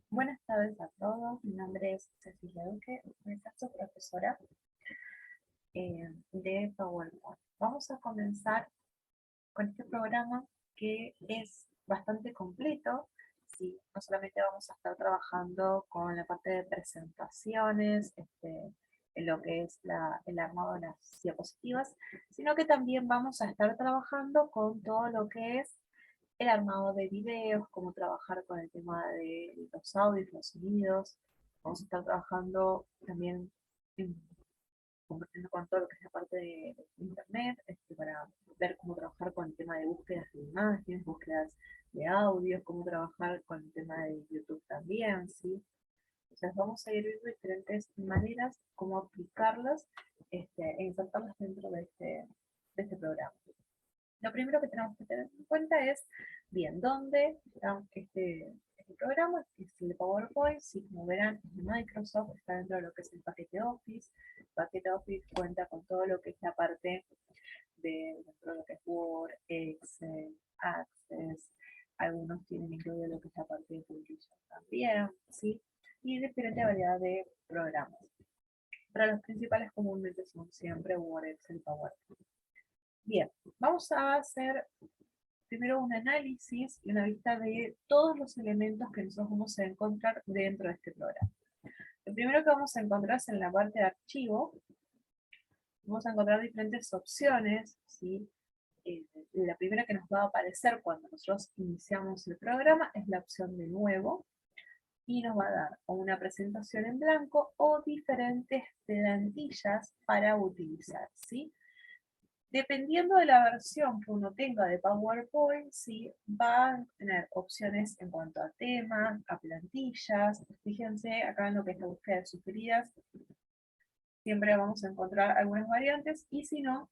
Buenas tardes a todos, mi nombre es Cecilia Duque, voy a ser su profesora de PowerPoint. Vamos a comenzar con este programa que es bastante completo. Sí, no solamente vamos a estar trabajando con la parte de presentaciones, en lo que es el armado de las diapositivas, sino que también vamos a estar trabajando con todo lo que es el armado de videos, cómo trabajar con el tema de los audios, los sonidos. Vamos a estar trabajando también compartiendo con todo lo que es la parte de internet, para ver cómo trabajar con el tema de búsquedas de imágenes, búsquedas de audios, cómo trabajar con el tema de YouTube también, ¿sí? Entonces vamos a ir viendo diferentes maneras, cómo aplicarlas e insertarlas dentro de este programa. Lo primero que tenemos que tener en cuenta es, bien, ¿dónde está este programa? Es el de PowerPoint. Si como verán, es de Microsoft, está dentro de lo que es el paquete Office. El paquete Office cuenta con todo lo que es la parte dentro de lo que es Word, Excel, Access. Algunos tienen incluido lo que es la parte de publicación también, ¿sí? Y diferente variedad de programas. Pero los principales comúnmente son siempre Word, Excel y PowerPoint. Bien, vamos a hacer primero un análisis y una vista de todos los elementos que nosotros vamos a encontrar dentro de este programa. Lo primero que vamos a encontrar es en la parte de archivo. Vamos a encontrar diferentes opciones, ¿sí? La primera que nos va a aparecer cuando nosotros iniciamos el programa es la opción de nuevo, y nos va a dar o una presentación en blanco o diferentes plantillas para utilizar, ¿sí? Dependiendo de la versión que uno tenga de PowerPoint, sí, va a tener opciones en cuanto a temas, a plantillas. Fíjense acá en lo que es la búsqueda de sugeridas, siempre vamos a encontrar algunas variantes, y si no,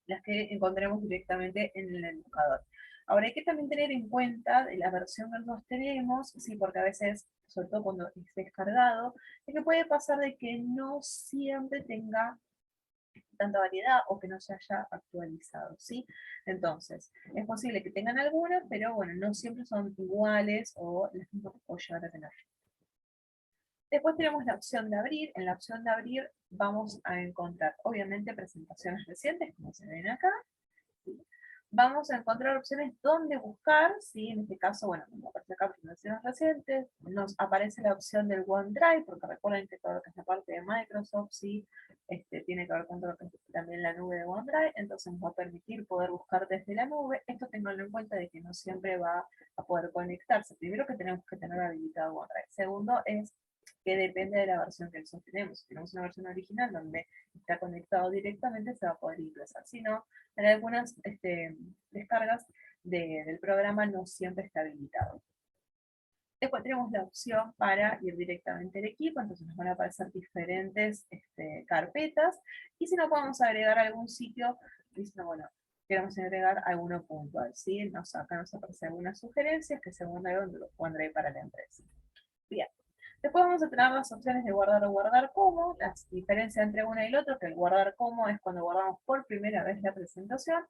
las que encontremos directamente en el buscador. Ahora hay que también tener en cuenta de la versión que nosotros tenemos, sí, porque a veces, sobre todo cuando esté descargado, es que puede pasar de que no siempre tenga tanta variedad o que no se haya actualizado, ¿sí? Entonces, es posible que tengan algunas, pero bueno, no siempre son iguales o las mismas que puedo llegar a tener. Después tenemos la opción de abrir. En la opción de abrir vamos a encontrar, obviamente, presentaciones recientes, como se ven acá. ¿Sí? Vamos a encontrar opciones donde buscar, ¿sí? En este caso, bueno, como aparece acá presentaciones recientes, nos aparece la opción del OneDrive, porque recuerden que todo lo que es la parte de Microsoft, ¿sí? Tiene que ver con todo lo que es también la nube de OneDrive, entonces nos va a permitir poder buscar desde la nube. Esto tenganlo en cuenta de que no siempre va a poder conectarse. Primero que tenemos que tener habilitado OneDrive. Segundo es que depende de la versión que nosotros tenemos. Si tenemos una versión original donde está conectado directamente, se va a poder ingresar. Si no, en algunas descargas del programa no siempre está habilitado. Después tenemos la opción para ir directamente al equipo, entonces nos van a aparecer diferentes carpetas, y si no podemos agregar algún sitio, diciendo, bueno, queremos agregar alguno puntual, ¿sí? Acá nos aparecen algunas sugerencias que según lo pondré para la empresa. Bien. Después vamos a tener las opciones de guardar o guardar como. La diferencia entre una y la otra, que el guardar como es cuando guardamos por primera vez la presentación,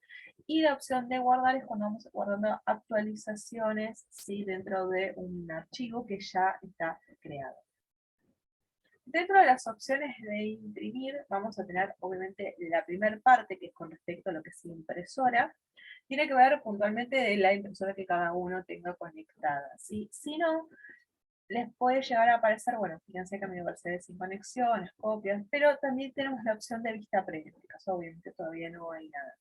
y la opción de guardar es cuando vamos guardando actualizaciones, ¿sí? Dentro de un archivo que ya está creado. Dentro de las opciones de imprimir, vamos a tener obviamente la primera parte, que es con respecto a lo que es impresora. Tiene que ver puntualmente de la impresora que cada uno tenga conectada, ¿sí? Si no, les puede llegar a aparecer, bueno, fíjense que me aparece sin conexiones, copias, pero también tenemos la opción de vista previa. En este caso, obviamente, todavía no hay nada.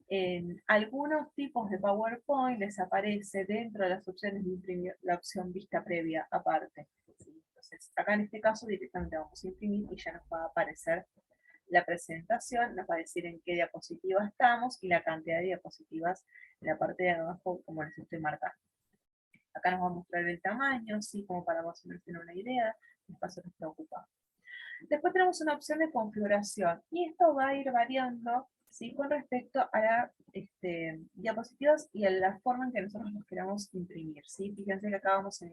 En algunos tipos de PowerPoint les aparece dentro de las opciones de imprimir la opción vista previa aparte. ¿Sí? Entonces, acá en este caso directamente vamos a imprimir y ya nos va a aparecer la presentación, nos va a decir en qué diapositiva estamos y la cantidad de diapositivas en la parte de abajo, como les estoy marcando. Acá nos va a mostrar el tamaño, ¿sí? Como para más o menos tener una idea del espacio que está ocupado. Después tenemos una opción de configuración, y esto va a ir variando, ¿sí? Con respecto a las diapositivas y a la forma en que nosotros los queramos imprimir, ¿sí? Fíjense que acá vamos a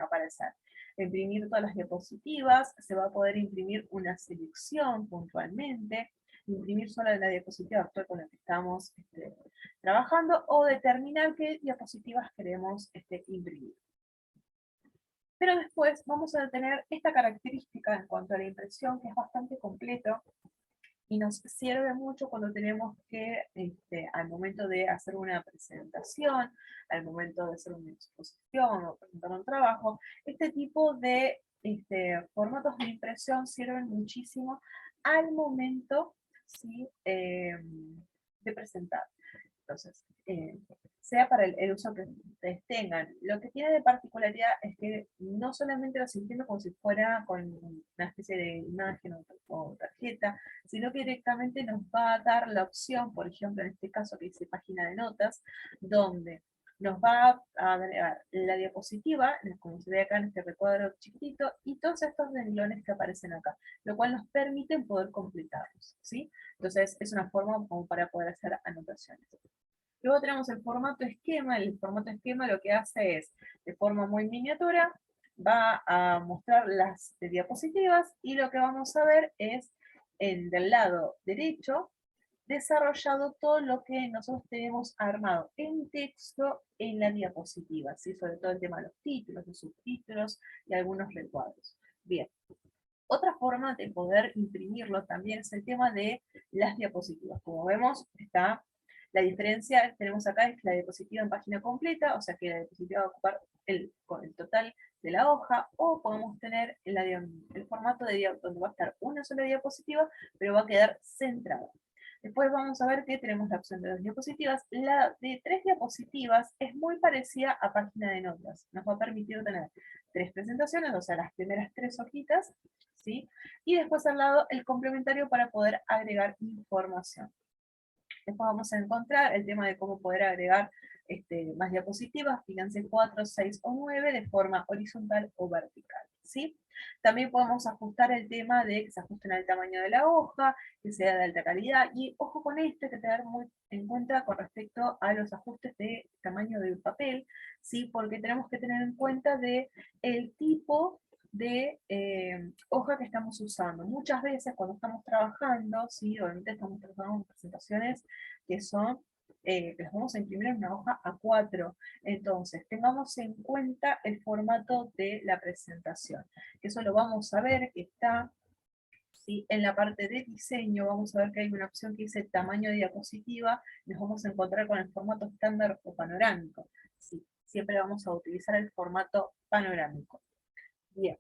aparecer imprimir todas las diapositivas, se va a poder imprimir una selección puntualmente, imprimir solo la diapositiva actual con la que estamos trabajando, o determinar qué diapositivas queremos imprimir. Pero después vamos a tener esta característica en cuanto a la impresión, que es bastante completo, y nos sirve mucho cuando tenemos que, al momento de hacer una presentación, al momento de hacer una exposición o presentar un trabajo, este tipo de formatos de impresión sirven muchísimo al momento, ¿sí? De presentar. Entonces, sea para el uso que ustedes tengan. Lo que tiene de particularidad es que no solamente lo imprime como si fuera con una especie de imagen o tarjeta, sino que directamente nos va a dar la opción, por ejemplo, en este caso que dice página de notas, donde nos va a agregar la diapositiva, como se ve acá en este recuadro chiquitito, y todos estos renglones que aparecen acá, lo cual nos permite poder completarlos, ¿sí? Entonces es una forma como para poder hacer anotaciones. Luego tenemos el formato esquema. El formato esquema lo que hace es, de forma muy miniatura, va a mostrar las diapositivas y lo que vamos a ver es, del lado derecho, desarrollado todo lo que nosotros tenemos armado en texto en la diapositiva, ¿sí? Sobre todo el tema de los títulos, los subtítulos y algunos recuadros. Bien. Otra forma de poder imprimirlo también es el tema de las diapositivas. Como vemos, está la diferencia que tenemos acá es la diapositiva en página completa, o sea que la diapositiva va a ocupar con el total de la hoja, o podemos tener el formato donde va a estar una sola diapositiva, pero va a quedar centrada. Después vamos a ver que tenemos la opción de 2 diapositivas. La de 3 diapositivas es muy parecida a página de notas. Nos va a permitir tener 3 presentaciones, o sea, las primeras 3 hojitas, ¿sí? Y después al lado el complementario para poder agregar información. Después vamos a encontrar el tema de cómo poder agregar más diapositivas, fíjense 4, 6 o 9 de forma horizontal o vertical, ¿sí? También podemos ajustar el tema de que se ajusten al tamaño de la hoja, que sea de alta calidad, y ojo con esto, hay que tener muy en cuenta con respecto a los ajustes de tamaño del papel, ¿sí? Porque tenemos que tener en cuenta de el tipo de hoja que estamos usando. Muchas veces cuando estamos trabajando, ¿sí? Obviamente estamos trabajando en presentaciones que son, que las vamos a imprimir en una hoja A4. Entonces, tengamos en cuenta el formato de la presentación. Eso lo vamos a ver que está, ¿sí? En la parte de diseño vamos a ver que hay una opción que dice tamaño de diapositiva, nos vamos a encontrar con el formato estándar o panorámico. ¿Sí? Siempre vamos a utilizar el formato panorámico. Bien.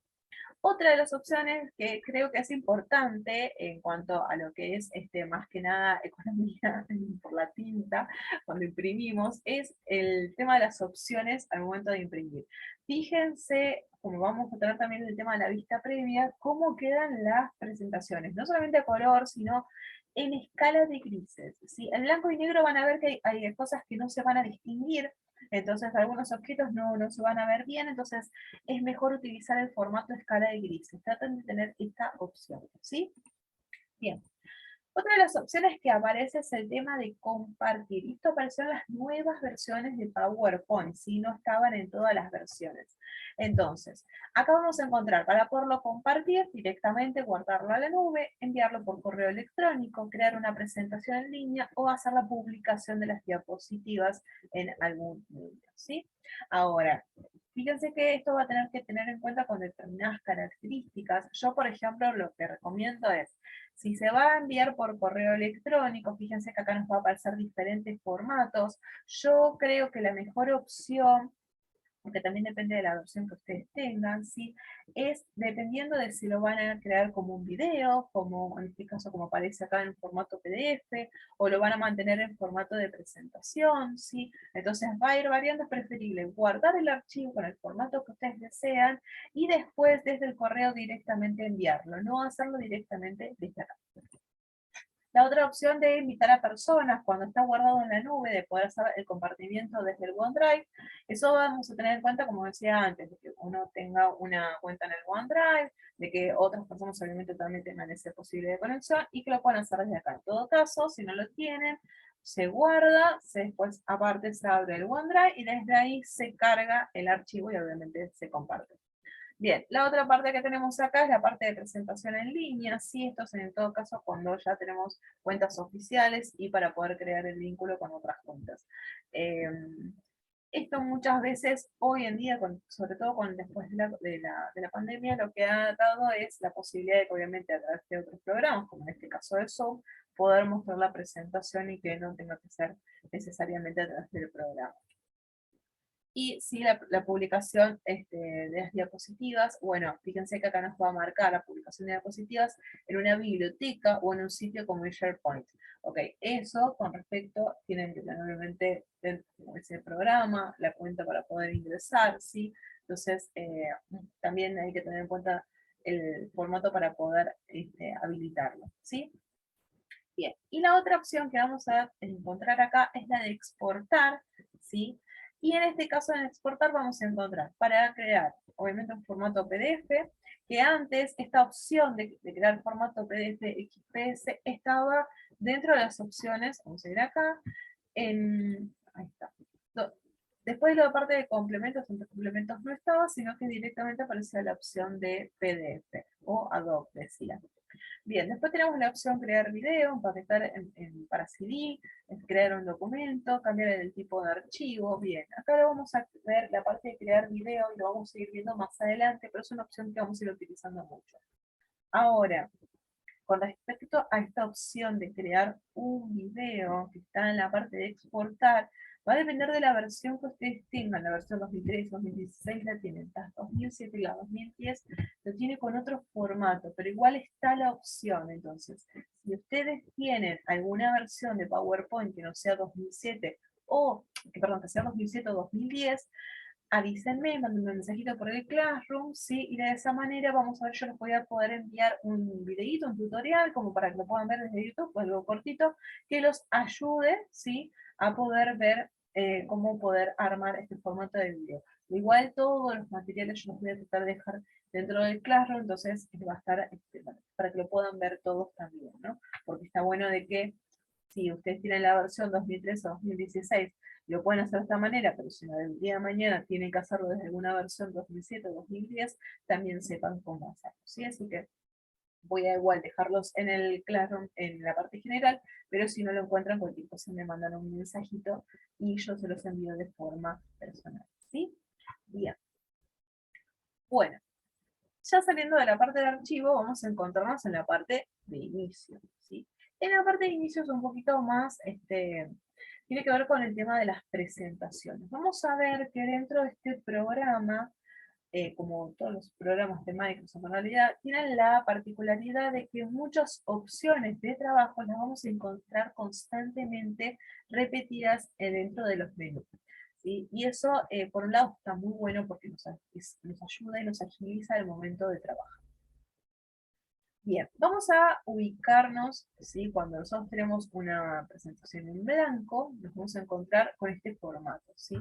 Otra de las opciones que creo que es importante en cuanto a lo que es más que nada economía por la tinta, cuando imprimimos, es el tema de las opciones al momento de imprimir. Fíjense, como vamos a tener también el tema de la vista previa, cómo quedan las presentaciones, no solamente a color, sino en escala de grises, ¿sí? En blanco y negro van a ver que hay cosas que no se van a distinguir, entonces algunos objetos no se van a ver bien, entonces es mejor utilizar el formato escala de grises. Traten de tener esta opción, ¿sí? Bien. Otra de las opciones que aparece es el tema de compartir. Esto apareció en las nuevas versiones de PowerPoint, si no estaban en todas las versiones. Entonces, acá vamos a encontrar para poderlo compartir directamente, guardarlo a la nube, enviarlo por correo electrónico, crear una presentación en línea o hacer la publicación de las diapositivas en algún medio, ¿sí? Ahora, fíjense que esto va a tener que tener en cuenta con determinadas características. Yo, por ejemplo, lo que recomiendo es, si se va a enviar por correo electrónico, fíjense que acá nos va a aparecer diferentes formatos. Yo creo que la mejor opción, porque también depende de la versión que ustedes tengan, ¿sí? Es dependiendo de si lo van a crear como un video, como en este caso como aparece acá en formato PDF, o lo van a mantener en formato de presentación, ¿sí? Entonces va a ir variando, es preferible guardar el archivo con el formato que ustedes desean y después desde el correo directamente enviarlo, no hacerlo directamente desde acá. La otra opción de invitar a personas cuando está guardado en la nube, de poder hacer el compartimiento desde el OneDrive, eso vamos a tener en cuenta, como decía antes, de que uno tenga una cuenta en el OneDrive, de que otras personas obviamente también tengan ese posible de conexión y que lo puedan hacer desde acá. En todo caso, si no lo tienen, se guarda, después aparte se abre el OneDrive y desde ahí se carga el archivo y obviamente se comparte. Bien, la otra parte que tenemos acá es la parte de presentación en línea. Sí, esto es en todo caso cuando ya tenemos cuentas oficiales y para poder crear el vínculo con otras cuentas. Esto muchas veces, hoy en día, sobre todo después de la pandemia, lo que ha dado es la posibilidad de que obviamente a través de otros programas, como en este caso de Zoom, poder mostrar la presentación y que no tenga que ser necesariamente a través del programa. Y sí, la publicación de las diapositivas, bueno, fíjense que acá nos va a marcar la publicación de diapositivas en una biblioteca o en un sitio como el SharePoint. Ok, eso con respecto, tienen que tener obviamente ese programa, la cuenta para poder ingresar, ¿sí? Entonces, también hay que tener en cuenta el formato para poder habilitarlo, ¿sí? Bien, y la otra opción que vamos a encontrar acá es la de exportar, ¿sí? Y en este caso en exportar vamos a encontrar para crear, obviamente un formato PDF, que antes esta opción de crear formato PDF XPS estaba dentro de las opciones, vamos a ir acá, ahí está. Después de la parte de complementos, entre complementos no estaba, sino que directamente aparecía la opción de PDF o Adobe, decía. Bien, después tenemos la opción crear video, empaquetar para CD, crear un documento, cambiar el tipo de archivo. Bien, acá ahora vamos a ver la parte de crear video y lo vamos a ir viendo más adelante, pero es una opción que vamos a ir utilizando mucho. Ahora, con respecto a esta opción de crear un video que está en la parte de exportar, va a depender de la versión que ustedes tengan. La versión 2003, 2016 la tienen, la 2007 y la 2010 lo tiene con otro formato, pero igual está la opción. Entonces, si ustedes tienen alguna versión de PowerPoint que no sea 2007 o, perdón, que sea 2007 o 2010, avísenme, mándenme un mensajito por el Classroom, ¿sí? Y de esa manera vamos a ver, yo les voy a poder enviar un videíto, un tutorial, como para que lo puedan ver desde YouTube, algo cortito, que los ayude, ¿sí? A poder ver cómo poder armar este formato de video. Igual todos los materiales yo los voy a tratar de dejar dentro del Classroom, entonces va a estar para que lo puedan ver todos también, ¿no? Porque está bueno de que si ustedes tienen la versión 2013 o 2016, lo pueden hacer de esta manera, pero si no, el día de mañana tienen que hacerlo desde alguna versión 2007 o 2010, también sepan cómo hacerlo, ¿sí? Así que voy a igual dejarlos en el Classroom en la parte general, pero si no lo encuentran, cualquier cosa me mandan un mensajito y yo se los envío de forma personal, ¿sí? Bien. Bueno, ya saliendo de la parte de archivo, vamos a encontrarnos en la parte de inicio, ¿sí? En la parte de inicio es un poquito más, tiene que ver con el tema de las presentaciones. Vamos a ver que dentro de este programa, como todos los programas de Microsoft en realidad, tienen la particularidad de que muchas opciones de trabajo las vamos a encontrar constantemente repetidas dentro de los menús. ¿Sí? Y eso, por un lado, está muy bueno porque nos ayuda y nos agiliza el momento de trabajo. Bien, vamos a ubicarnos, ¿sí? Cuando nosotros tenemos una presentación en blanco, nos vamos a encontrar con este formato, ¿sí?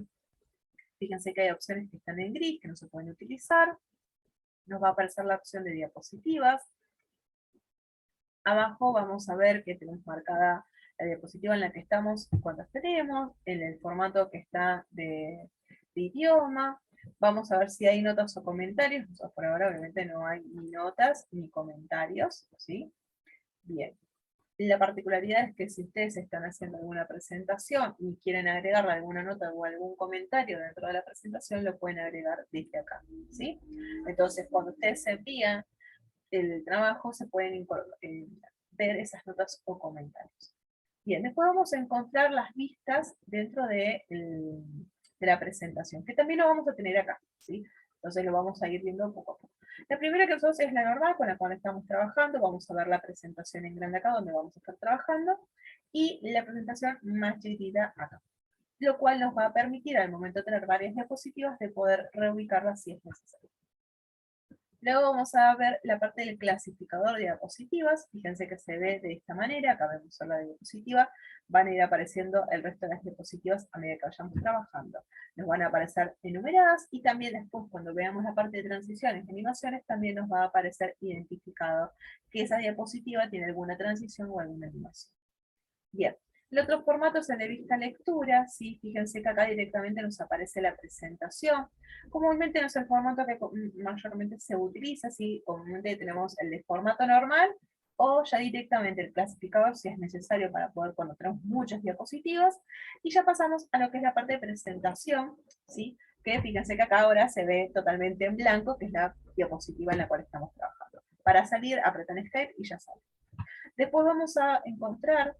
Fíjense que hay opciones que están en gris, que no se pueden utilizar. Nos va a aparecer la opción de diapositivas. Abajo vamos a ver que tenemos marcada la diapositiva en la que estamos, cuántas tenemos, en el formato que está de idioma. Vamos a ver si hay notas o comentarios. Por ahora obviamente no hay ni notas ni comentarios, ¿sí? Bien. La particularidad es que si ustedes están haciendo alguna presentación y quieren agregarle alguna nota o algún comentario dentro de la presentación, lo pueden agregar desde acá, ¿sí? Entonces, cuando ustedes se envían el trabajo, se pueden ver esas notas o comentarios. Bien, después vamos a encontrar las vistas dentro de la presentación, que también lo vamos a tener acá, ¿sí? Entonces lo vamos a ir viendo poco a poco. La primera que nosotros es la normal, con la cual estamos trabajando. Vamos a ver la presentación en grande acá, donde vamos a estar trabajando, y la presentación más chiquitita acá. Lo cual nos va a permitir, al momento de tener varias diapositivas, de poder reubicarlas si es necesario. Luego vamos a ver la parte del clasificador de diapositivas. Fíjense que se ve de esta manera. Acá vemos solo la diapositiva. Van a ir apareciendo el resto de las diapositivas a medida que vayamos trabajando. Nos van a aparecer enumeradas y también después, cuando veamos la parte de transiciones y animaciones, también nos va a aparecer identificado que esa diapositiva tiene alguna transición o alguna animación. Bien. El otro formato es el de vista lectura, ¿sí? Fíjense que acá directamente nos aparece la presentación. Comúnmente no es el formato que mayormente se utiliza, ¿sí? Comúnmente tenemos el de formato normal o ya directamente el clasificador si es necesario para poder cuando tenemos muchas diapositivas, y ya pasamos a lo que es la parte de presentación, ¿sí? Que fíjense que acá ahora se ve totalmente en blanco, que es la diapositiva en la cual estamos trabajando. Para salir, apretan Escape y ya sale. Después vamos a encontrar,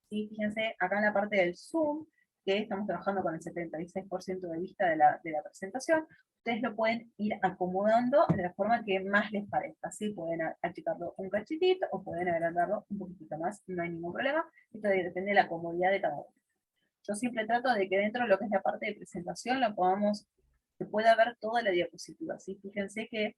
¿sí? Fíjense acá en la parte del Zoom, que estamos trabajando con el 76% de vista de la presentación, ustedes lo pueden ir acomodando de la forma que más les parezca, ¿sí? Pueden achicarlo un cachitito o pueden agrandarlo un poquitito más, no hay ningún problema, esto depende de la comodidad de cada uno. Yo siempre trato de que dentro de lo que es la parte de presentación lo podamos, se pueda ver toda la diapositiva, ¿sí? Fíjense que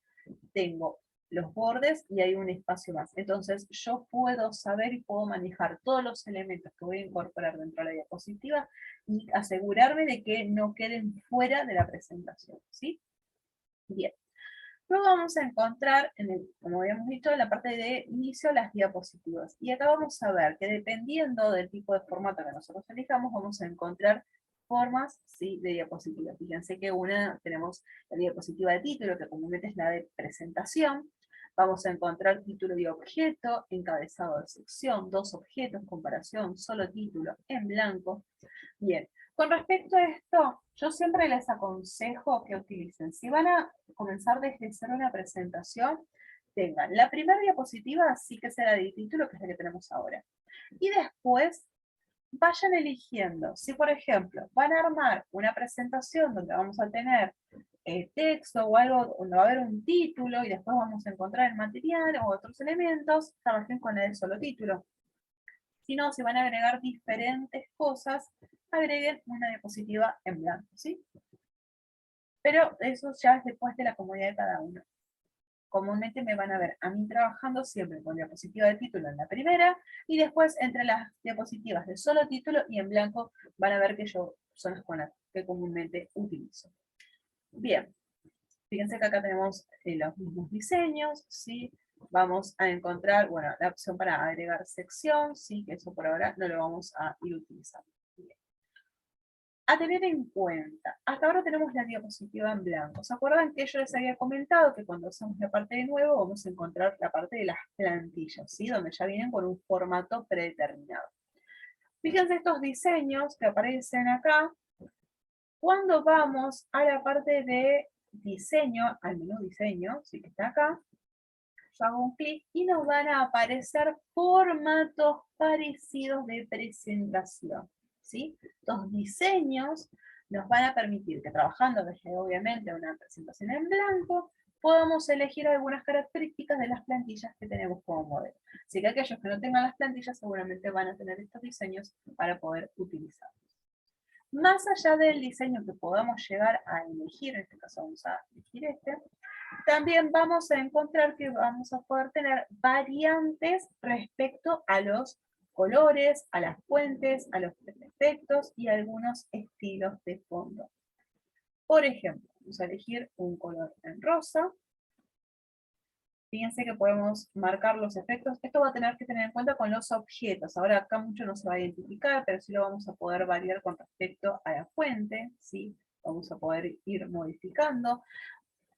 tengo los bordes y hay un espacio más. Entonces yo puedo saber y puedo manejar todos los elementos que voy a incorporar dentro de la diapositiva y asegurarme de que no queden fuera de la presentación, ¿sí? Bien. Luego vamos a encontrar, como habíamos dicho, en la parte de inicio las diapositivas. Y acá vamos a ver que dependiendo del tipo de formato que nosotros elijamos, vamos a encontrar formas, ¿sí?, de diapositivas. Fíjense que tenemos la diapositiva de título, que comúnmente es la de presentación. Vamos a encontrar título y objeto, encabezado de sección, dos objetos, comparación, solo título, en blanco. Bien, con respecto a esto, yo siempre les aconsejo que utilicen, si van a comenzar desde cero una presentación, tengan la primera diapositiva, sí que será de título, que es la que tenemos ahora. Y después vayan eligiendo, si por ejemplo van a armar una presentación donde vamos a tener texto o algo, donde va a haber un título y después vamos a encontrar el material o otros elementos, trabajen con el solo título. Si no, si van a agregar diferentes cosas, agreguen una diapositiva en blanco, ¿sí? Pero eso ya es después de la comodidad de cada uno. Comúnmente me van a ver a mí trabajando siempre con diapositiva de título en la primera, y después entre las diapositivas de solo título y en blanco van a ver que yo son las que comúnmente utilizo. Bien, fíjense que acá tenemos los mismos diseños, ¿sí? Vamos a encontrar, bueno, la opción para agregar sección, sí, que eso por ahora no lo vamos a ir utilizando. Bien. A tener en cuenta, hasta ahora tenemos la diapositiva en blanco. ¿Se acuerdan que yo les había comentado que cuando hacemos la parte de nuevo vamos a encontrar la parte de las plantillas, ¿sí? Donde ya vienen con un formato predeterminado. Fíjense estos diseños que aparecen acá. Cuando vamos a la parte de diseño, al menú diseño, sí que está acá, yo hago un clic y nos van a aparecer formatos parecidos de presentación, ¿sí? Los diseños nos van a permitir que trabajando desde obviamente una presentación en blanco, podamos elegir algunas características de las plantillas que tenemos como modelo. Así que aquellos que no tengan las plantillas seguramente van a tener estos diseños para poder utilizarlos. Más allá del diseño que podamos llegar a elegir, en este caso vamos a elegir este, también vamos a encontrar que vamos a poder tener variantes respecto a los colores, a las fuentes, a los efectos y algunos estilos de fondo. Por ejemplo, vamos a elegir un color en rosa. Fíjense que podemos marcar los efectos. Esto va a tener que tener en cuenta con los objetos. Ahora acá mucho no se va a identificar, pero sí lo vamos a poder variar con respecto a la fuente, ¿sí? Vamos a poder ir modificando.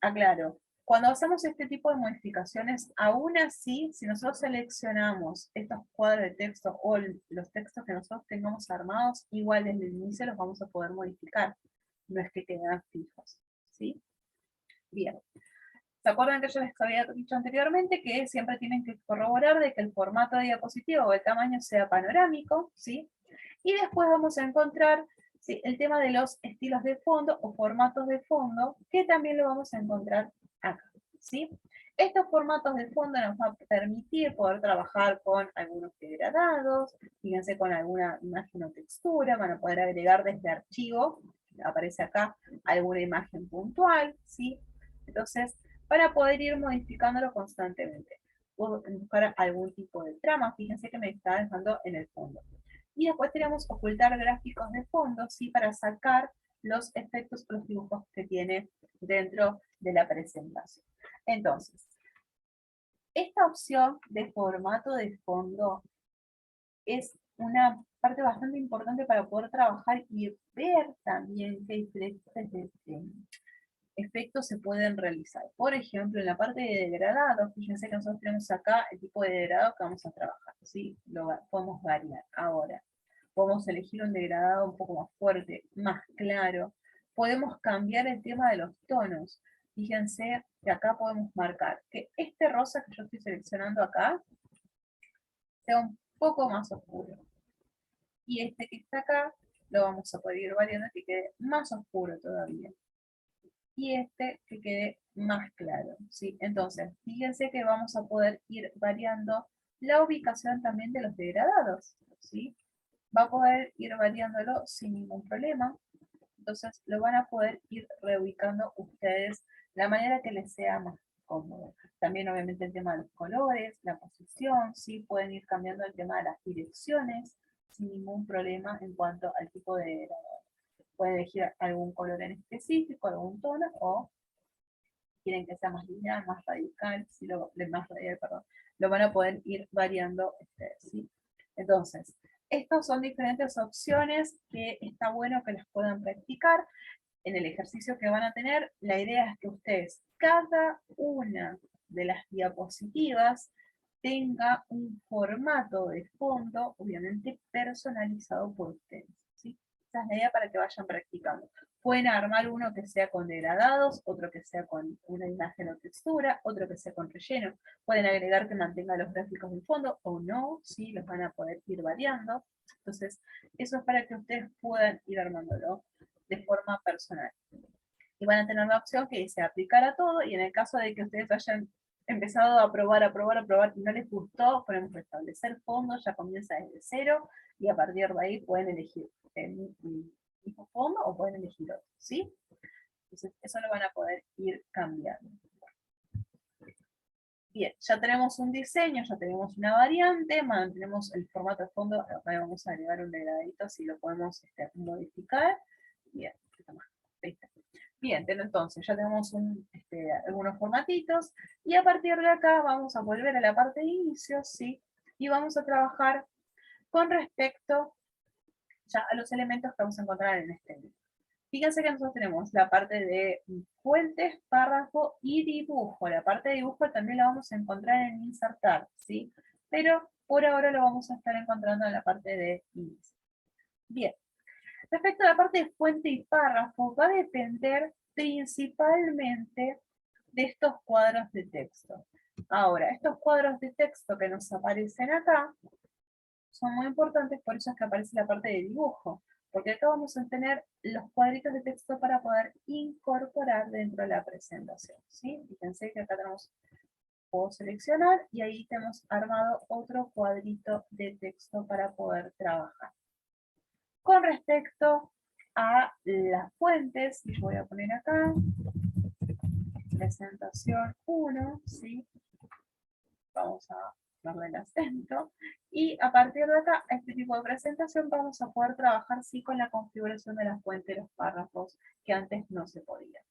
Aclaro, cuando hacemos este tipo de modificaciones, aún así, si nosotros seleccionamos estos cuadros de texto o los textos que nosotros tengamos armados, igual desde el inicio los vamos a poder modificar. No es que quedan fijos, ¿sí? Bien. ¿Se acuerdan que yo les había dicho anteriormente que siempre tienen que corroborar de que el formato de diapositiva o el tamaño sea panorámico, ¿sí? Y después vamos a encontrar, ¿sí?, el tema de los estilos de fondo o formatos de fondo, que también lo vamos a encontrar acá, ¿sí? Estos formatos de fondo nos van a permitir poder trabajar con algunos degradados, fíjense, con alguna imagen o textura, van a poder agregar desde archivo, aparece acá, alguna imagen puntual, ¿sí? Entonces, para poder ir modificándolo constantemente. Puedo buscar algún tipo de trama, fíjense que me está dejando en el fondo. Y después tenemos ocultar gráficos de fondo, ¿sí?, para sacar los efectos o los dibujos que tiene dentro de la presentación. Entonces, esta opción de formato de fondo es una parte bastante importante para poder trabajar y ver también qué diferentes efectos se pueden realizar. Por ejemplo, en la parte de degradado, fíjense que nosotros tenemos acá el tipo de degradado que vamos a trabajar, ¿sí? Podemos variar. Ahora, podemos elegir un degradado un poco más fuerte, más claro. Podemos cambiar el tema de los tonos. Fíjense que acá podemos marcar que este rosa que yo estoy seleccionando acá sea un poco más oscuro. Y este que está acá lo vamos a poder ir variando que quede más oscuro todavía. Y este que quede más claro, ¿sí? Entonces, fíjense que vamos a poder ir variando la ubicación también de los degradados, ¿sí? Va a poder ir variándolo sin ningún problema. Entonces, lo van a poder ir reubicando ustedes la manera que les sea más cómodo. También, obviamente, el tema de los colores, la posición, ¿sí? Pueden ir cambiando el tema de las direcciones sin ningún problema en cuanto al tipo de degradado. Pueden elegir algún color en específico, algún tono, o quieren que sea más lineal, más radical, si más radical, perdón, lo van a poder ir variando ustedes, ¿sí? Entonces, estas son diferentes opciones que está bueno que las puedan practicar en el ejercicio que van a tener. La idea es que ustedes, cada una de las diapositivas, tenga un formato de fondo, obviamente personalizado por ustedes, ¿sí? Esa es la idea para que vayan practicando. Pueden armar uno que sea con degradados, otro que sea con una imagen o textura, otro que sea con relleno. Pueden agregar que mantenga los gráficos de fondo o no, ¿sí? Los van a poder ir variando. Entonces, eso es para que ustedes puedan ir armándolo de forma personal. Y van a tener la opción que dice aplicar a todo, y en el caso de que ustedes hayan empezado a probar y no les gustó, podemos restablecer fondos, ya comienza desde cero, y a partir de ahí pueden elegir el mismo fondo o pueden elegir otro, ¿sí? Entonces, eso lo van a poder ir cambiando. Bien, ya tenemos un diseño, ya tenemos una variante, mantenemos el formato de fondo, acá vamos a agregar un degradadito, si lo podemos modificar. Bien, ¿viste? Bien, entonces ya tenemos algunos formatitos, y a partir de acá vamos a volver a la parte de inicio, ¿sí? Y vamos a trabajar con respecto ya a los elementos que vamos a encontrar en este libro. Fíjense que nosotros tenemos la parte de fuentes, párrafo y dibujo. La parte de dibujo también la vamos a encontrar en insertar, ¿sí? Pero por ahora lo vamos a estar encontrando en la parte de inicio. Bien. Respecto a la parte de fuente y párrafo, va a depender principalmente de estos cuadros de texto. Ahora, estos cuadros de texto que nos aparecen acá son muy importantes, por eso es que aparece la parte de dibujo, porque acá vamos a tener los cuadritos de texto para poder incorporar dentro de la presentación, ¿sí? Fíjense que acá tenemos, puedo seleccionar, y ahí tenemos armado otro cuadrito de texto para poder trabajar. Con respecto a las fuentes, yo voy a poner acá, presentación 1, ¿sí? Vamos a darle el acento, y a partir de acá, este tipo de presentación, vamos a poder trabajar sí con la configuración de la fuente de los párrafos, que antes no se podía.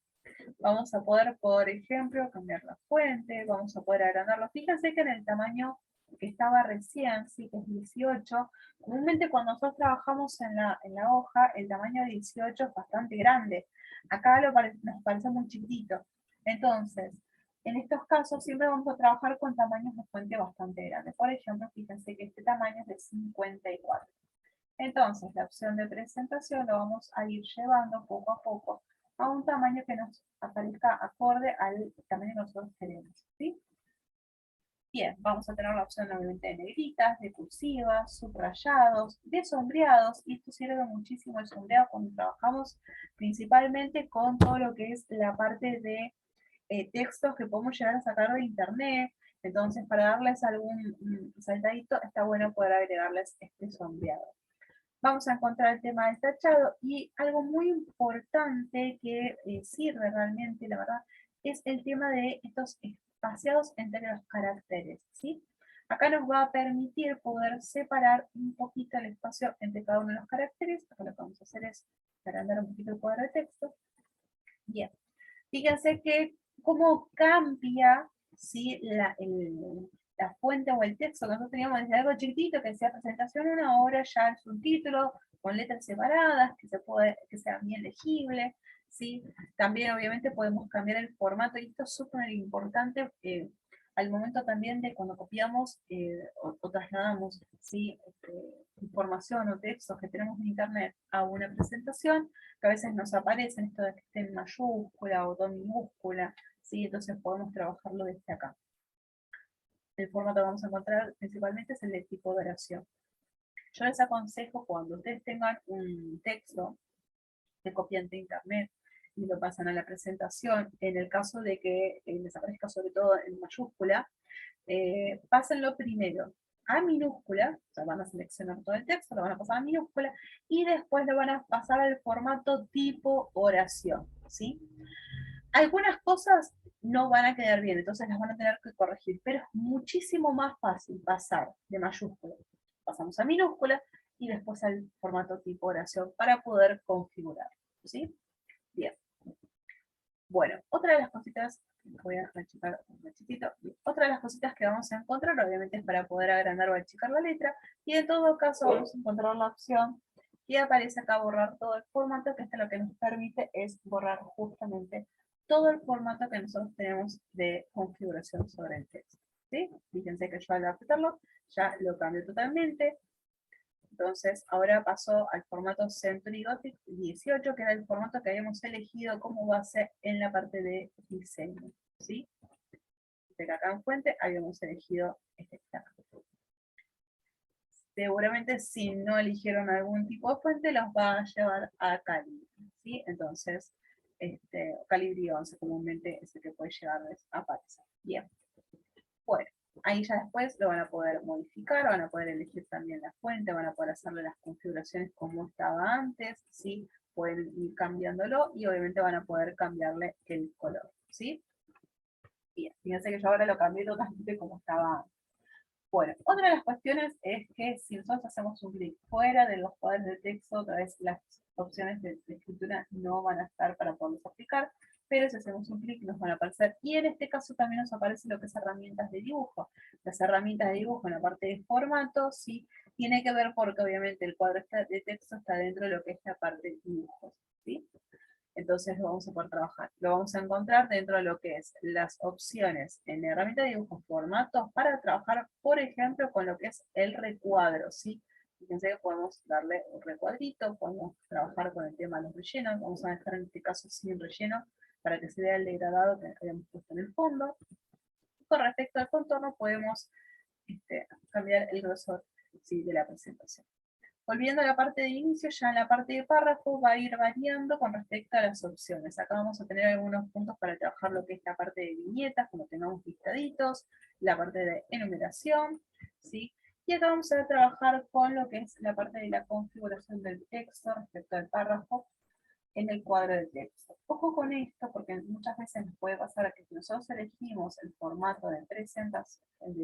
Vamos a poder, por ejemplo, cambiar la fuente, vamos a poder agrandarlo. Fíjense que en el tamaño que estaba recién, sí, que es 18, comúnmente cuando nosotros trabajamos en la hoja, el tamaño de 18 es bastante grande. Acá nos parece muy chiquitito. Entonces, en estos casos siempre vamos a trabajar con tamaños de fuente bastante grandes. Por ejemplo, fíjense que este tamaño es de 54. Entonces, la opción de presentación lo vamos a ir llevando poco a poco a un tamaño que nos aparezca acorde al tamaño que nosotros queremos, ¿sí? Bien, vamos a tener la opción obviamente de negritas, de cursivas, subrayados, de sombreados, y esto sirve muchísimo el sombreado cuando trabajamos principalmente con todo lo que es la parte de textos que podemos llegar a sacar de internet. Entonces, para darles algún saltadito, está bueno poder agregarles este sombreado. Vamos a encontrar el tema del tachado, y algo muy importante que sirve realmente, la verdad, es el tema de estos espaciados entre los caracteres, ¿sí? Acá nos va a permitir poder separar un poquito el espacio entre cada uno de los caracteres. Acá lo que vamos a hacer es agrandar un poquito el cuadro de texto. Bien, fíjense que cómo cambia, ¿sí? La fuente o el texto que nosotros teníamos desde algo chiquitito que decía presentación 1, ahora ya es un título con letras separadas, que sea bien legible, ¿sí? También obviamente podemos cambiar el formato, y esto es súper importante al momento también de cuando copiamos o trasladamos, ¿sí? Información o textos que tenemos en internet a una presentación, que a veces nos aparecen esto de que esté en mayúscula o todo en minúscula, ¿sí? Entonces podemos trabajarlo desde acá. El formato que vamos a encontrar principalmente es el de tipo de oración. Yo les aconsejo cuando ustedes tengan un texto que copian de internet y lo pasan a la presentación, en el caso de que les aparezca sobre todo en mayúscula, pásenlo primero a minúscula, o sea, van a seleccionar todo el texto, lo van a pasar a minúscula, y después lo van a pasar al formato tipo oración, ¿sí? Algunas cosas no van a quedar bien, entonces las van a tener que corregir, pero es muchísimo más fácil pasar de mayúscula, pasamos a minúscula, y después al formato tipo oración para poder configurar, ¿sí? Bien. Bueno, otra de las cositas, voy a achicar un cachitito, otra de las cositas que vamos a encontrar, obviamente es para poder agrandar o achicar la letra, y en todo caso vamos a encontrar la opción que aparece acá, borrar todo el formato, que esto lo que nos permite es borrar justamente todo el formato que nosotros tenemos de configuración sobre el texto, ¿sí? Fíjense que yo al apretarlo ya lo cambio totalmente. Entonces, ahora pasó al formato Century Gothic 18, que era el formato que habíamos elegido como base en la parte de diseño, ¿sí? De acá en fuente habíamos elegido este tag. Seguramente si no eligieron algún tipo de fuente, los va a llevar a Calibri, ¿sí? Entonces, Calibri 11 comúnmente es el que puede llegar a aparecer. Bien. Bueno, ahí ya después lo van a poder modificar, van a poder elegir también la fuente, van a poder hacerle las configuraciones como estaba antes, ¿sí? Pueden ir cambiándolo y obviamente van a poder cambiarle el color, ¿sí? Bien, fíjense que yo ahora lo cambié totalmente como estaba antes. Bueno, otra de las cuestiones es que si nosotros hacemos un clic fuera de los cuadros de texto, otra vez las opciones de escritura no van a estar para poderlos aplicar, pero si hacemos un clic nos van a aparecer. Y en este caso también nos aparece lo que es herramientas de dibujo. Las herramientas de dibujo en la parte de formato, sí, tiene que ver porque obviamente el cuadro de texto está dentro de lo que es la parte de dibujos, ¿sí? Entonces lo vamos a poder trabajar. Lo vamos a encontrar dentro de lo que es las opciones en la herramienta de dibujo formatos para trabajar, por ejemplo, con lo que es el recuadro, ¿sí? Fíjense que podemos darle un recuadrito, podemos trabajar con el tema de los rellenos, vamos a dejar en este caso sin relleno para que se vea el degradado que habíamos puesto en el fondo. Con respecto al contorno podemos cambiar el grosor, ¿sí?, de la presentación. Volviendo a la parte de inicio, ya en la parte de párrafo va a ir variando con respecto a las opciones. Acá vamos a tener algunos puntos para trabajar lo que es la parte de viñetas, como tengamos listaditos, la parte de enumeración, ¿sí? Y acá vamos a trabajar con lo que es la parte de la configuración del texto respecto al párrafo en el cuadro de texto. Ojo con esto, porque muchas veces nos puede pasar que si nosotros elegimos el formato de presentación,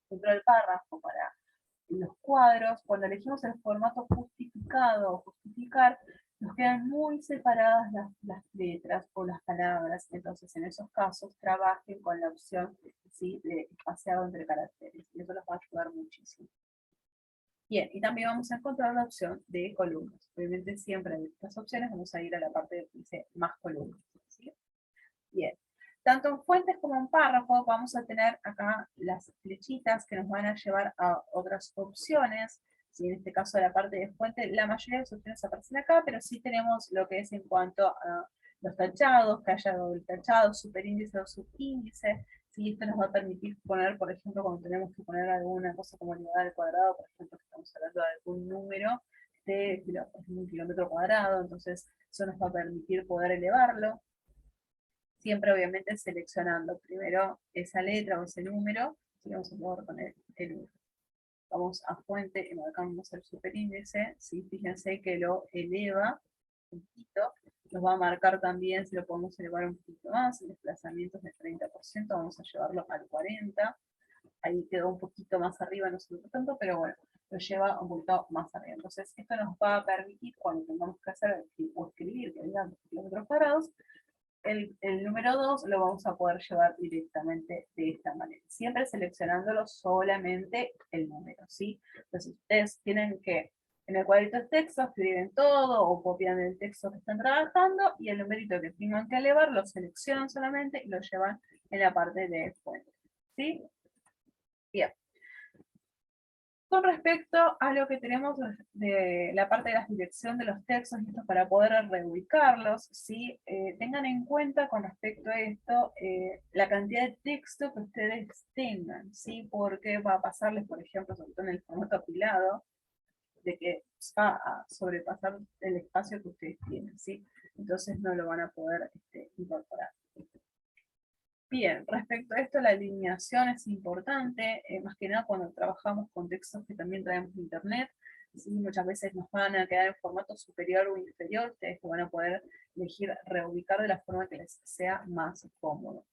dentro del párrafo para los cuadros, cuando elegimos el formato justificado o justificar, nos quedan muy separadas las letras o las palabras. Entonces, en esos casos, trabajen con la opción, ¿sí?, de espaciado entre caracteres. Y eso los va a ayudar muchísimo. Bien, y también vamos a encontrar la opción de columnas. Obviamente, siempre de estas opciones vamos a ir a la parte que dice más columnas, ¿sí? Bien. Tanto en fuentes como en párrafos vamos a tener acá las flechitas que nos van a llevar a otras opciones. Si en este caso de la parte de fuente, la mayoría de las opciones aparecen acá, pero sí tenemos lo que es en cuanto a los tachados, que haya doble tachado, superíndice o subíndice. Sí, esto nos va a permitir poner, por ejemplo, cuando tenemos que poner alguna cosa como unidad al cuadrado, por ejemplo, que estamos hablando de algún número de un kilómetro cuadrado, entonces eso nos va a permitir poder elevarlo. Siempre obviamente seleccionando primero esa letra o ese número, y vamos a poder poner el 1. Vamos a fuente y marcamos el superíndice, ¿sí? Fíjense que lo eleva un poquito, nos va a marcar también si lo podemos elevar un poquito más, el desplazamiento es del 30%, vamos a llevarlo al 40%, ahí quedó un poquito más arriba, no sé tanto, pero bueno, lo lleva un poquito más arriba. Entonces esto nos va a permitir, cuando tengamos que hacer o escribir, que digan kilómetros cuadrados, el número 2 lo vamos a poder llevar directamente de esta manera, siempre seleccionándolo solamente el número, ¿sí? Entonces ustedes tienen que En el cuadrito de texto escriben todo o copian el texto que están trabajando y el numerito que tengan que elevar lo seleccionan solamente y lo llevan en la parte de fuente. ¿Sí? Bien. Con respecto a lo que tenemos de la parte de la dirección de los textos, y esto para poder reubicarlos, ¿sí? Tengan en cuenta con respecto a esto la cantidad de texto que ustedes tengan, ¿sí? Porque va a pasarles, por ejemplo, sobre todo en el formato apilado, de que va a sobrepasar el espacio que ustedes tienen, ¿sí? Entonces no lo van a poder incorporar. Bien, respecto a esto, la alineación es importante, más que nada cuando trabajamos con textos que también traemos de internet, ¿sí? Muchas veces nos van a quedar en formato superior o inferior, ustedes lo van a poder elegir reubicar de la forma que les sea más cómodo.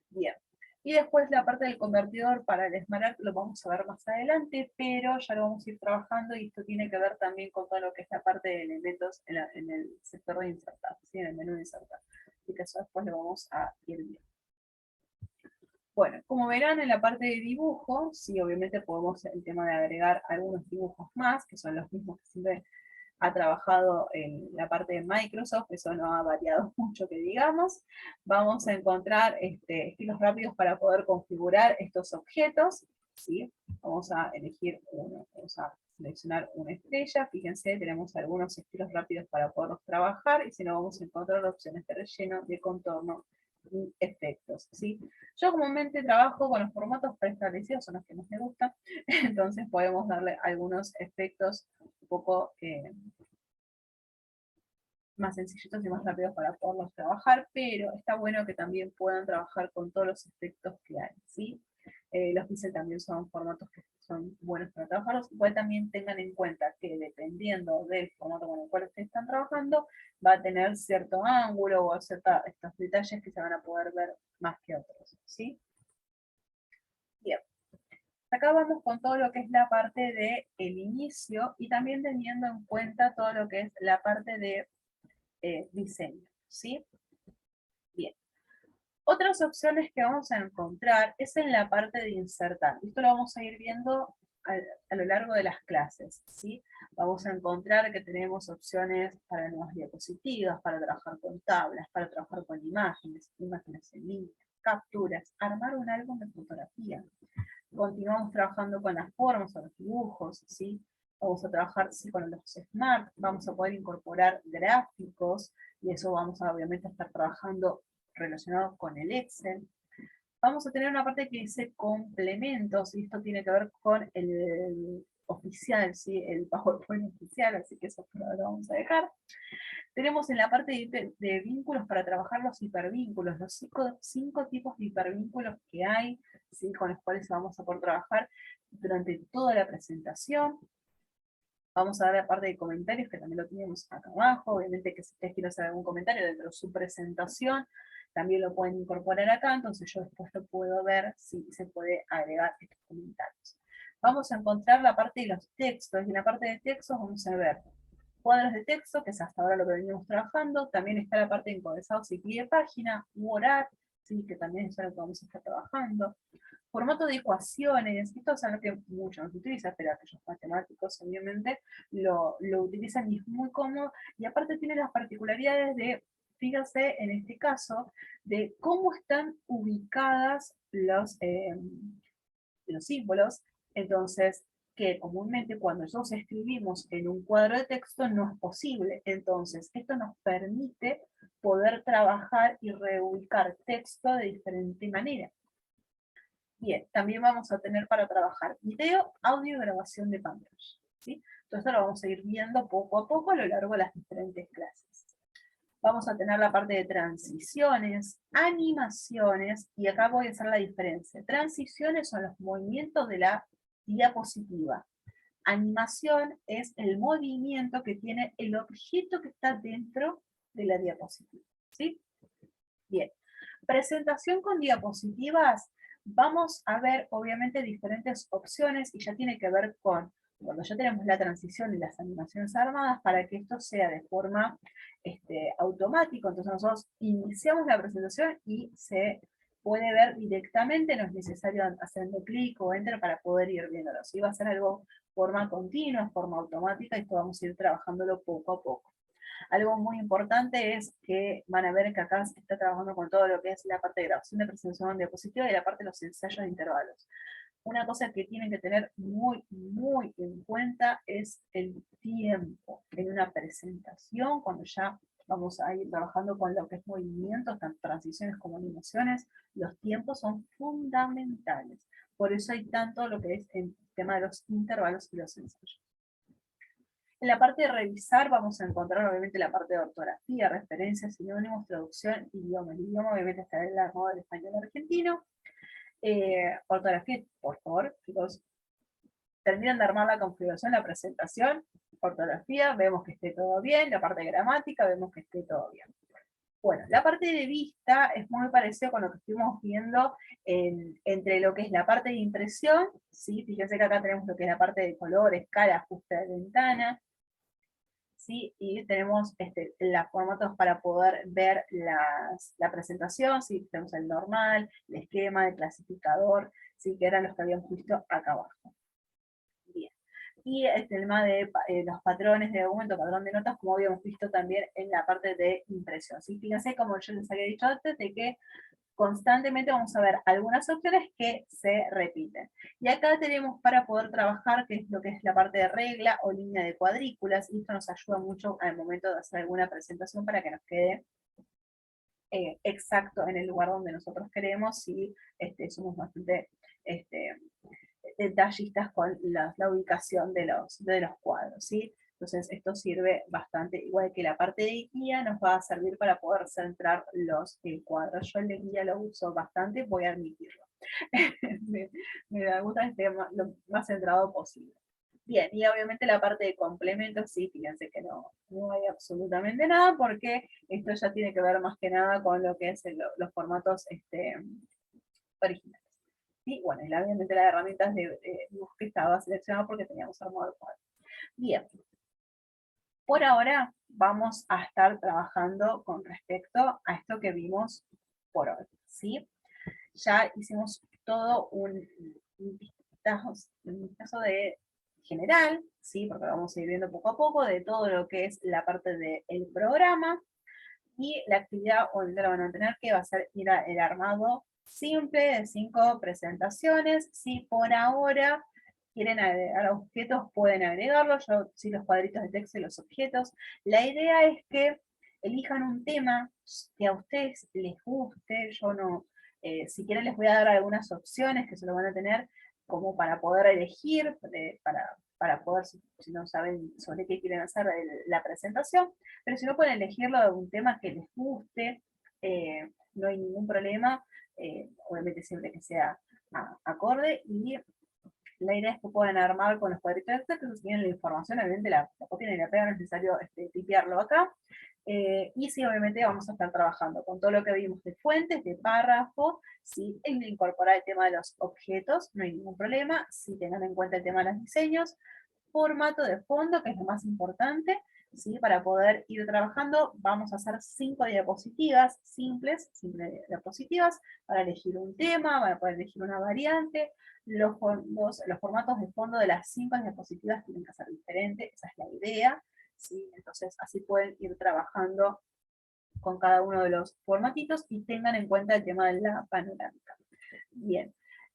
Bien, y después la parte del convertidor para el Smart lo vamos a ver más adelante, pero ya lo vamos a ir trabajando y esto tiene que ver también con todo lo que es la parte de elementos en el sector de insertar, ¿sí? En el menú de insertar. Así que eso después lo vamos a ir viendo. Bueno, como verán en la parte de dibujo, sí, obviamente podemos el tema de agregar algunos dibujos más, que son los mismos que siempre ha trabajado en la parte de Microsoft, eso no ha variado mucho que digamos. Vamos a encontrar estilos rápidos para poder configurar estos objetos, ¿sí? Vamos a elegir uno, vamos a seleccionar una estrella, fíjense, tenemos algunos estilos rápidos para poderlos trabajar, y si no vamos a encontrar opciones de relleno, de contorno, y efectos, ¿sí? Yo comúnmente trabajo con los formatos preestablecidos, son los que más me gustan, entonces podemos darle algunos efectos un poco más sencillitos y más rápidos para poderlos trabajar, pero está bueno que también puedan trabajar con todos los efectos que hay, ¿sí? Los pixel también son formatos que son buenos para trabajarlos, igual también tengan en cuenta que dependiendo del formato con el cual ustedes están trabajando, va a tener cierto ángulo o estos detalles que se van a poder ver más que otros, ¿sí? Bien. Acá vamos con todo lo que es la parte de el inicio y también teniendo en cuenta todo lo que es la parte de diseño, ¿sí? Bien. Otras opciones que vamos a encontrar es en la parte de insertar. Esto lo vamos a ir viendo a lo largo de las clases, ¿sí? Vamos a encontrar que tenemos opciones para nuevas diapositivas, para trabajar con tablas, para trabajar con imágenes, imágenes en línea, capturas, armar un álbum de fotografía. Continuamos trabajando con las formas o los dibujos, ¿sí? Vamos a trabajar sí, con los Smart, vamos a poder incorporar gráficos, y eso vamos a obviamente estar trabajando relacionado con el Excel. Vamos a tener una parte que dice complementos, y esto tiene que ver con el oficial, ¿sí? El PowerPoint oficial, así que eso lo vamos a dejar. Tenemos en la parte de vínculos para trabajar los hipervínculos, los cinco tipos de hipervínculos que hay, ¿sí? Con los cuales vamos a poder trabajar durante toda la presentación. Vamos a ver la parte de comentarios, que también lo tenemos acá abajo. Obviamente que si ustedes quieren hacer algún comentario dentro de su presentación, también lo pueden incorporar acá, entonces yo después lo puedo ver si se puede agregar estos comentarios. Vamos a encontrar la parte de los textos, y en la parte de textos vamos a ver cuadros de texto, que es hasta ahora lo que venimos trabajando. También está la parte de encabezados y pie de página, WordArt, ¿sí? Que también es algo que vamos a estar trabajando. Formato de ecuaciones, esto es algo que muchos no utilizan, pero aquellos matemáticos obviamente lo utilizan y es muy cómodo, y aparte tiene las particularidades de, fíjense en este caso, de cómo están ubicadas los símbolos. Entonces, que comúnmente cuando nosotros escribimos en un cuadro de texto no es posible. Entonces, esto nos permite poder trabajar y reubicar texto de diferente manera. Bien, también vamos a tener para trabajar video, audio y grabación de pantalla, ¿sí? Todo esto lo vamos a ir viendo poco a poco a lo largo de las diferentes clases. Vamos a tener la parte de transiciones, animaciones, y acá voy a hacer la diferencia. Transiciones son los movimientos de la diapositiva. Animación es el movimiento que tiene el objeto que está dentro de la diapositiva, ¿sí? Bien. Presentación con diapositivas. Vamos a ver, obviamente, diferentes opciones, y ya tiene que ver con cuando ya tenemos la transición y las animaciones armadas, para que esto sea de forma automática. Entonces nosotros iniciamos la presentación y se puede ver directamente, no es necesario haciendo clic o enter para poder ir viéndolo. Si va a ser algo forma continua, forma automática, y esto vamos a ir trabajándolo poco a poco. Algo muy importante es que van a ver que acá se está trabajando con todo lo que es la parte de grabación de presentación en diapositiva y la parte de los ensayos de intervalos. Una cosa que tienen que tener muy, muy en cuenta es el tiempo en una presentación, cuando ya vamos a ir trabajando con lo que es movimientos, tanto transiciones como animaciones, los tiempos son fundamentales. Por eso hay tanto lo que es el tema de los intervalos y los ensayos. En la parte de revisar vamos a encontrar obviamente la parte de ortografía, referencias, sinónimos, traducción, idioma. El idioma obviamente está en el armado del español argentino. Ortografía, por favor, chicos, terminan de armar la configuración, la presentación, ortografía, vemos que esté todo bien, la parte de gramática, vemos que esté todo bien. Bueno, la parte de vista es muy parecida con lo que estuvimos viendo entre lo que es la parte de impresión, ¿sí? Fíjense que acá tenemos lo que es la parte de color, escala, ajuste de ventana, ¿sí? Y tenemos los formatos para poder ver la presentación, ¿sí? Tenemos el normal, el esquema, el clasificador, ¿sí? Que eran los que habíamos visto acá abajo. Bien. Y el tema de los patrones de aumento, patrón de notas, como habíamos visto también en la parte de impresión. ¿Sí? Fíjense, como yo les había dicho antes, de que constantemente vamos a ver algunas opciones que se repiten. Y acá tenemos para poder trabajar, que es lo que es la parte de regla o línea de cuadrículas, y esto nos ayuda mucho al momento de hacer alguna presentación para que nos quede exacto en el lugar donde nosotros queremos, si somos bastante detallistas con la ubicación de los cuadros, ¿sí? Entonces esto sirve bastante, igual que la parte de guía nos va a servir para poder centrar los cuadros. Yo el de guía lo uso bastante, voy a admitirlo. me gusta que esté lo más centrado posible. Bien, y obviamente la parte de complementos, sí, fíjense que no hay absolutamente nada, porque esto ya tiene que ver más que nada con lo que es los formatos originales. Y bueno, y obviamente las herramientas de búsqueda estaba seleccionado porque teníamos armado el cuadro. Bien, por ahora vamos a estar trabajando con respecto a esto que vimos por hoy, ¿sí? Ya hicimos todo un vistazo de general, ¿sí? Porque vamos a ir viendo poco a poco de todo lo que es la parte del programa, y la actividad o el van a tener que va a ser ir el armado simple de 5 presentaciones. Si por ahora quieren agregar objetos, pueden agregarlos. Yo sí, los cuadritos de texto y los objetos. La idea es que elijan un tema que a ustedes les guste. Yo no, si quieren les voy a dar algunas opciones que se lo van a tener como para poder elegir, para poder, si no saben sobre qué quieren hacer la presentación, pero si no pueden elegirlo de un tema que les guste, no hay ningún problema, obviamente siempre que sea acorde, y la idea es que puedan armar con los cuadritos de texto, que si tienen la información, obviamente la copian y la pegan, no es necesario tipearlo acá. Y sí, obviamente vamos a estar trabajando con todo lo que vimos de fuentes, de párrafo, ¿sí? En incorporar el tema de los objetos, no hay ningún problema, si tengan en cuenta el tema de los diseños, formato de fondo, que es lo más importante, ¿sí? Para poder ir trabajando, vamos a hacer 5 diapositivas simples, diapositivas, para elegir un tema, para poder elegir una variante. Los formatos de fondo de las 5 diapositivas tienen que ser diferentes, esa es la idea, ¿sí? Entonces así pueden ir trabajando con cada uno de los formatitos y tengan en cuenta el tema de la panorámica. Bien,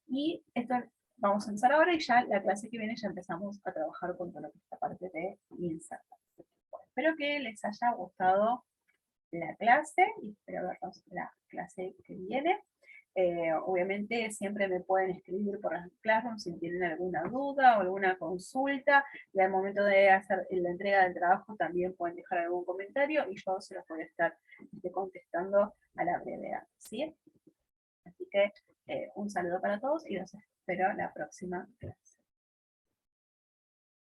y esto vamos a empezar ahora, y ya la clase que viene ya empezamos a trabajar con toda esta parte de insert. Bueno, espero que les haya gustado la clase y espero verlos la clase que viene. Obviamente siempre me pueden escribir por las Classroom si tienen alguna duda o alguna consulta, y al momento de hacer la entrega del trabajo también pueden dejar algún comentario y yo se los voy a estar contestando a la brevedad, ¿sí? Así que un saludo para todos y los espero la próxima clase.